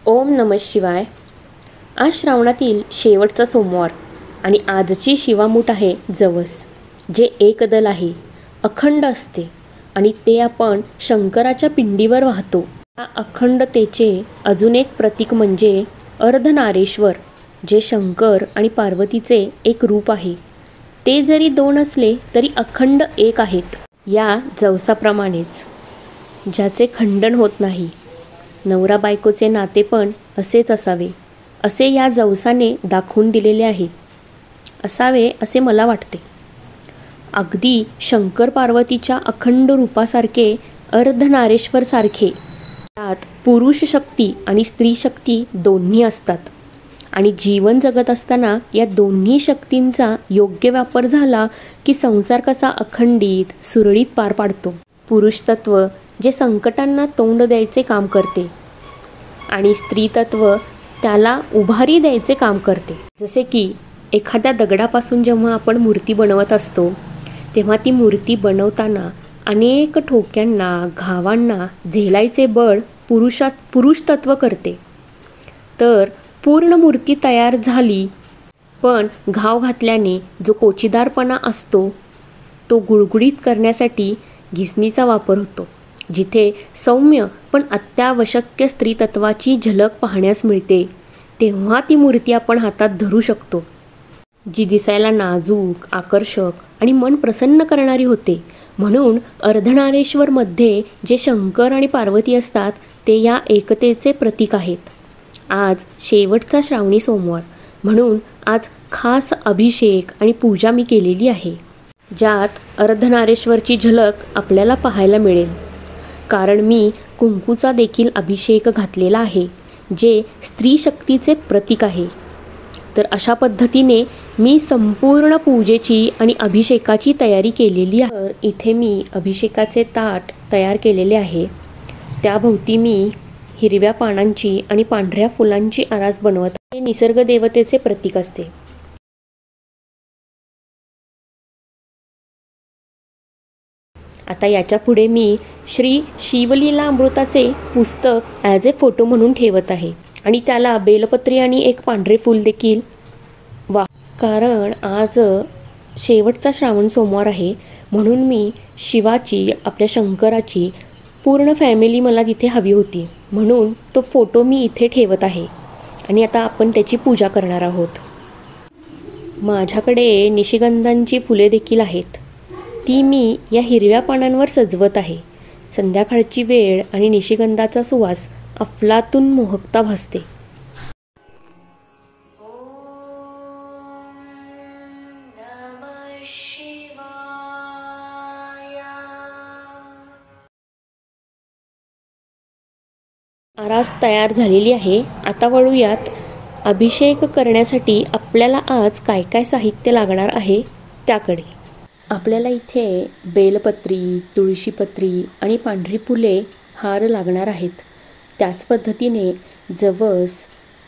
ओम नमः शिवाय. आज श्रावणातील शेवटचा सोमवार आणि आजची शिवामूठ आहे जवस, जे एकदल आहे, अखंड असते आणि ते आपण शंकराच्या पिंडीवर वाहतो. या अखंडतेचे अजून एक प्रतीक म्हणजे अर्धनारेश्वर, जे शंकर आणि पार्वतीचे एक रूप आहे. ते जरी दोन असले तरी अखंड एक आहेत. या जवसाप्रमाणेच ज्याचे खंडन होत नाही, नवरा बायकोचे नाते पण असेच असावे असे या जवसाने दाखवून दिलेले आहे. असावे असे मला वाटते. अगदी शंकर पार्वतीच्या अखंड रूपासारखे अर्धनारेश्वर सारखे त्यात पुरुष शक्ती आणि स्त्री शक्ती दोन्ही असतात आणि जीवन जगत असताना या दोन्ही शक्तींचा योग्य वापर झाला की संसार कसा अखंडित सुरळीत पार पाडतो. पुरुष तत्व जे संकटांना तोंड द्यायचे काम करते आणि स्त्री तत्व त्याला उभारी द्यायचे काम करते. जसे की एखाद्या दगडापासून जेव्हा आपण मूर्ती बनवत असतो तेव्हा ती मूर्ती बनवताना अनेक ठोक्यांना घावांना झेलायचे बळ पुरुष तत्व करते. तर पूर्ण मूर्ती तयार झाली पण घाव घातल्याने जो कोचीदारपणा असतो तो गुळगुळीत करण्यासाठी घिसणीचा वापर होतो, जिथे सौम्य पण अत्यावश्यक स्त्रीतत्वाची झलक पाहण्यास मिळते. तेव्हा ती मूर्ती आपण हातात धरू शकतो, जी दिसायला नाजूक, आकर्षक आणि मन प्रसन्न करणारी होते. म्हणून अर्धनारेश्वरमध्ये जे शंकर आणि पार्वती असतात ते या एकतेचे प्रतीक आहेत. आज शेवटचा श्रावणी सोमवार म्हणून आज खास अभिषेक आणि पूजा मी केलेली आहे, ज्यात अर्धनारेश्वरची झलक आपल्याला पाहायला मिळेल. कारण मी कुंकूचा देखील अभिषेक घातलेला आहे, जे स्त्री शक्तीचे प्रतीक आहे. तर अशा पद्धतीने मी संपूर्ण पूजेची आणि अभिषेकाची तयारी केलेली आहे. तर इथे मी अभिषेकाचे ताट तयार केलेले आहे. त्याभोवती मी हिरव्या पानांची आणि पांढऱ्या फुलांची आरास बनवत आहे. हे निसर्ग देवतेचे प्रतीक असते. आता याच्या पुढे मी श्री शिवलीला अमृताचे पुस्तक ॲज ए फोटो म्हणून ठेवत आहे आणि त्याला बेलपत्री आणि एक पांढरे फूल देखील कारण आज शेवटचा श्रावण सोमवार आहे म्हणून मी शिवाची, आपल्या शंकराची पूर्ण फॅमिली मला तिथे हवी होती, म्हणून तो फोटो मी इथे ठेवत आहे आणि आता आपण त्याची पूजा करणार आहोत. माझ्याकडे निशिगंधांची फुले देखील आहेत. ती मी या हिरव्या पानांवर सजवत आहे. संध्याकाळची वेळ आणि निशिगंधाचा सुवास अफलातून मोहकता भासते. आरास तयार झालेली आहे. आता वळूयात अभिषेक करण्यासाठी आपल्याला आज काय काय साहित्य लागणार आहे त्याकडे. आपल्याला इथे बेलपत्री, तुळशीपत्री आणि पांढरी फुले हार लागणार आहेत. त्याच पद्धतीने जवस,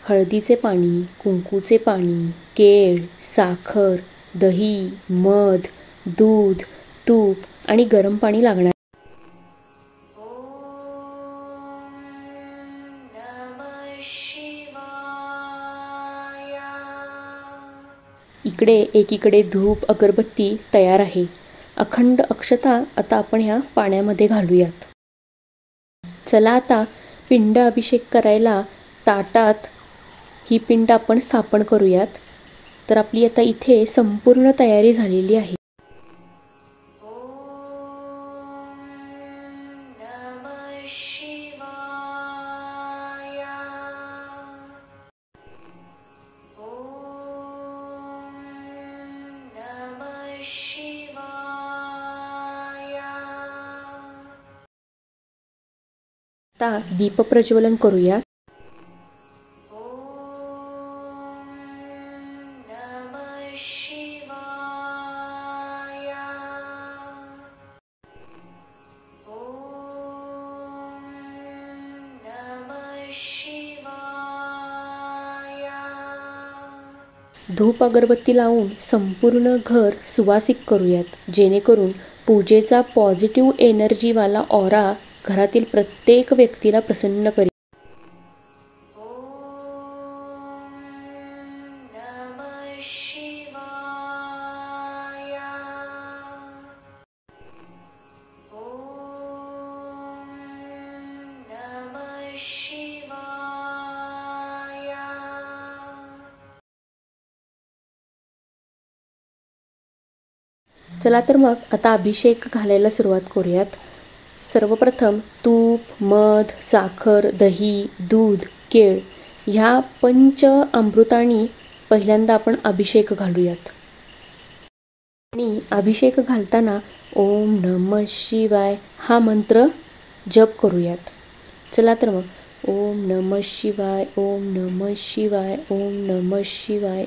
हळदीचे पाणी, कुंकूचे पाणी, केळ, साखर, दही, मध, दूध, तूप आणि गरम पाणी लागणार. इकडे एकीकडे धूप अगरबत्ती तयार आहे. अखंड अक्षता आता आपण ह्या पाण्यामध्ये घालूयात. चला आता पिंड अभिषेक करायला ताटात ही पिंड आपण स्थापन करूयात. तर आपली आता इथे संपूर्ण तयारी झालेली आहे. आता दीपप्रज्वलन करूया. धूप अगरबत्ती लावून संपूर्ण घर सुवासिक करूयात, जेणेकरून पूजेचा पॉझिटिव्ह एनर्जीवाला ऑरा घरातील प्रत्येक व्यक्तीला प्रसन्न करेल. चला तर मग आता अभिषेक घालायला सुरुवात करूयात. सर्वप्रथम तूप, मध, साखर, दही, दूध, केळ ह्या पंच अमृतांनी पहिल्यांदा आपण अभिषेक घालूयात. आणि अभिषेक घालताना ओम नमः शिवाय हा मंत्र जप करूयात. चला तर मग ओम नमः शिवाय, ओम नमः शिवाय, ओम नमः शिवाय.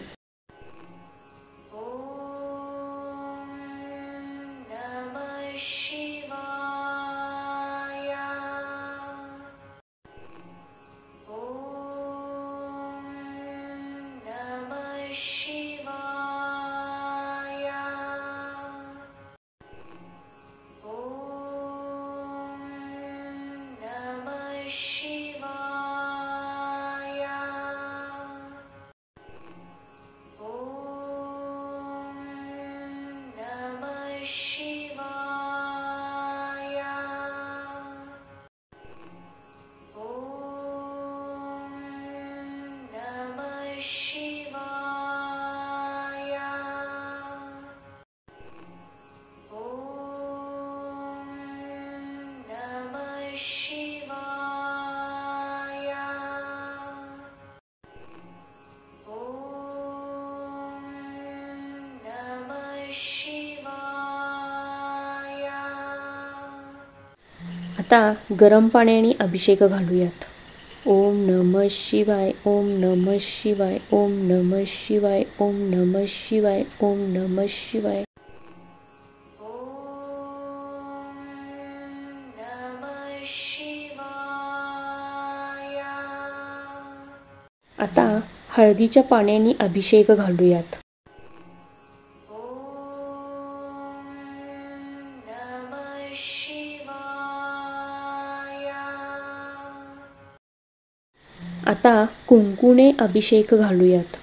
आता गरम पाण्याने अभिषेक घालूयात. ओम नमः शिवाय, ओम नमः शिवाय, ओम नमः शिवाय, ओम नमः शिवाय, ओम नमः शिवाय. आता हळदीच्या पाण्याने अभिषेक घालूयात. आता कुंकुने अभिषेक घालूयात.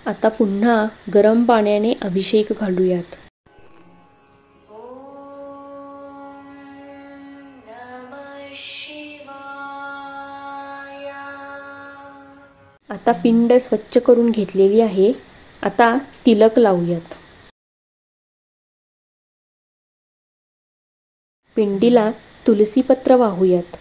आता पुन्हा गरम पाण्याने अभिषेक घालूयात. आता पिंड स्वच्छ करून घेतलेली आहे. आता तिलक लावूयात. पिंडीला तुलसीपत्र वाहूयात.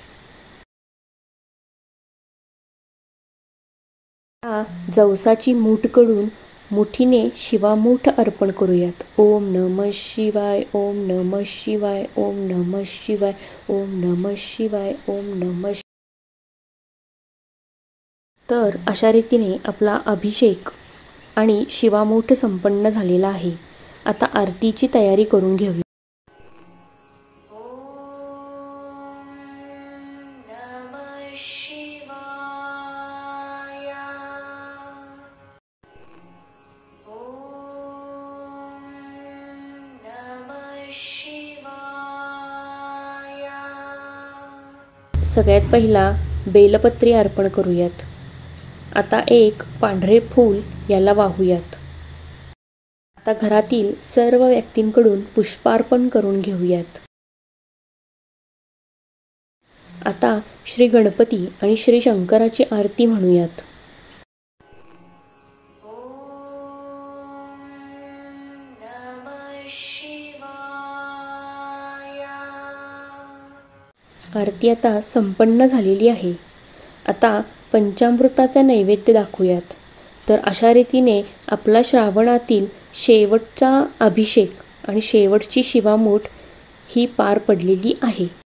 जवसाची मूठ कडून मुठीने शिवामूठ अर्पण करूयात. ओम नमः शिवाय, ओम नमः शिवाय, ओम नमः शिवाय, ओम नमः शिवाय, ओम नमः. तर अशा रीतीने आपला अभिषेक आणि शिवामूठ संपन्न झालेला आहे. आता आरतीची तयारी करून घेऊया. सगळ्यात पहिला बेलपत्री अर्पण करूयात. आता एक पांढरे फूल याला वाहूयात. आता घरातील सर्व व्यक्तींकडून पुष्पार्पण करून घेऊयात. आता श्री गणपती आणि श्री शंकराची आरती म्हणूयात. आरती आता संपन्न झालेली आहे. आता पंचामृताचा नैवेद्य दाखवूयात. तर अशा रीतीने आपला श्रावणातील शेवटचा अभिषेक आणि शेवटची शिवामूठ ही पार पडलेली आहे.